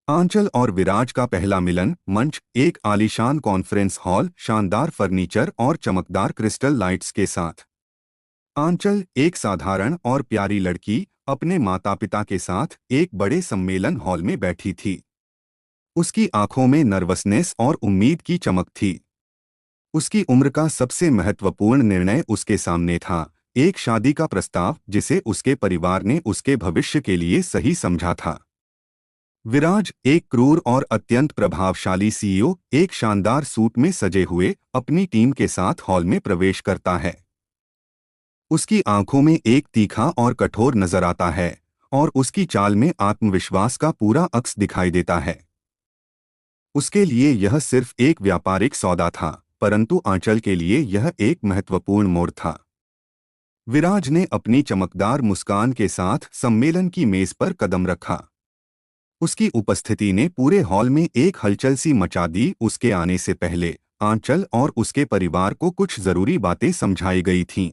आंचल और विराज का पहला मिलन मंच एक आलीशान कॉन्फ्रेंस हॉल, शानदार फर्नीचर और चमकदार क्रिस्टल लाइट्स के साथ। आंचल एक साधारण और प्यारी लड़की अपने माता पिता के साथ एक बड़े सम्मेलन हॉल में बैठी थी। उसकी आंखों में नर्वसनेस और उम्मीद की चमक थी। उसकी उम्र का सबसे महत्वपूर्ण निर्णय उसके सामने था, एक शादी का प्रस्ताव जिसे उसके परिवार ने उसके भविष्य के लिए सही समझा था। विराज एक क्रूर और अत्यंत प्रभावशाली सीईओ एक शानदार सूट में सजे हुए अपनी टीम के साथ हॉल में प्रवेश करता है। उसकी आंखों में एक तीखा और कठोर नजर आता है और उसकी चाल में आत्मविश्वास का पूरा अक्स दिखाई देता है। उसके लिए यह सिर्फ एक व्यापारिक सौदा था, परंतु आंचल के लिए यह एक महत्वपूर्ण मोड़ था। विराज ने अपनी चमकदार मुस्कान के साथ सम्मेलन की मेज पर कदम रखा। उसकी उपस्थिति ने पूरे हॉल में एक हलचल सी मचा दी। उसके आने से पहले आंचल और उसके परिवार को कुछ जरूरी बातें समझाई गई थीं।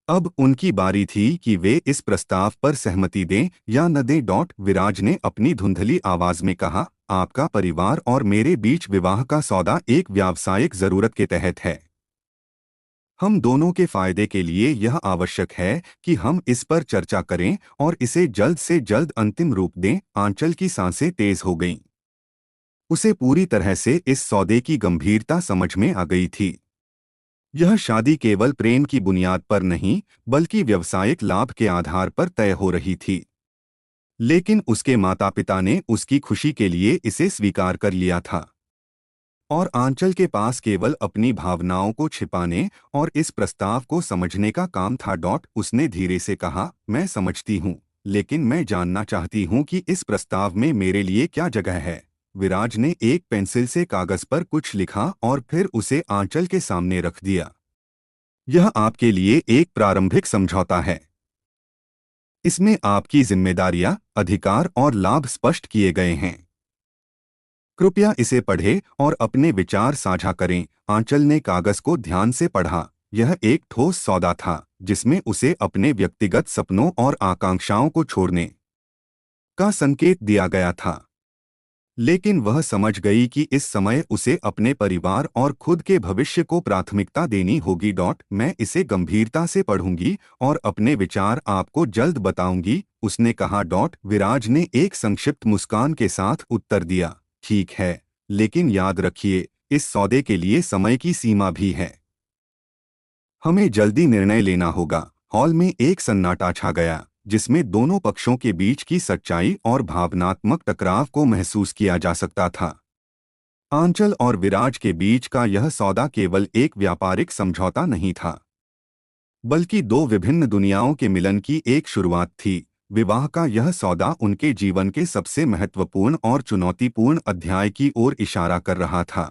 अब उनकी बारी थी कि वे इस प्रस्ताव पर सहमति दें या न दें। विराज ने अपनी धुंधली आवाज में कहा, आपका परिवार और मेरे बीच विवाह का सौदा एक व्यावसायिक जरूरत के तहत है। हम दोनों के फायदे के लिए यह आवश्यक है कि हम इस पर चर्चा करें और इसे जल्द से जल्द अंतिम रूप दें। आंचल की सांसें तेज हो गईं। उसे पूरी तरह से इस सौदे की गंभीरता समझ में आ गई थी। यह शादी केवल प्रेम की बुनियाद पर नहीं, बल्कि व्यावसायिक लाभ के आधार पर तय हो रही थी। लेकिन उसके माता पिता ने उसकी खुशी के लिए इसे स्वीकार कर लिया था और आंचल के पास केवल अपनी भावनाओं को छिपाने और इस प्रस्ताव को समझने का काम था। उसने धीरे से कहा, मैं समझती हूँ, लेकिन मैं जानना चाहती हूँ कि इस प्रस्ताव में मेरे लिए क्या जगह है। विराज ने एक पेंसिल से कागज पर कुछ लिखा और फिर उसे आंचल के सामने रख दिया। यह आपके लिए एक प्रारंभिक समझौता है। इसमें आपकी जिम्मेदारियां, अधिकार और लाभ स्पष्ट किए गए हैं। कृपया इसे पढ़ें और अपने विचार साझा करें। आंचल ने कागज को ध्यान से पढ़ा। यह एक ठोस सौदा था जिसमें उसे अपने व्यक्तिगत सपनों और आकांक्षाओं को छोड़ने का संकेत दिया गया था। लेकिन वह समझ गई कि इस समय उसे अपने परिवार और खुद के भविष्य को प्राथमिकता देनी होगी। मैं इसे गंभीरता से पढ़ूंगी और अपने विचार आपको जल्द बताऊंगी, उसने कहा। विराज ने एक संक्षिप्त मुस्कान के साथ उत्तर दिया, ठीक है, लेकिन याद रखिए, इस सौदे के लिए समय की सीमा भी है। हमें जल्दी निर्णय लेना होगा। हॉल में एक सन्नाटा छा गया, जिसमें दोनों पक्षों के बीच की सच्चाई और भावनात्मक टकराव को महसूस किया जा सकता था। आंचल और विराज के बीच का यह सौदा केवल एक व्यापारिक समझौता नहीं था, बल्कि दो विभिन्न दुनियाओं के मिलन की एक शुरुआत थी। विवाह का यह सौदा उनके जीवन के सबसे महत्वपूर्ण और चुनौतीपूर्ण अध्याय की ओर इशारा कर रहा था।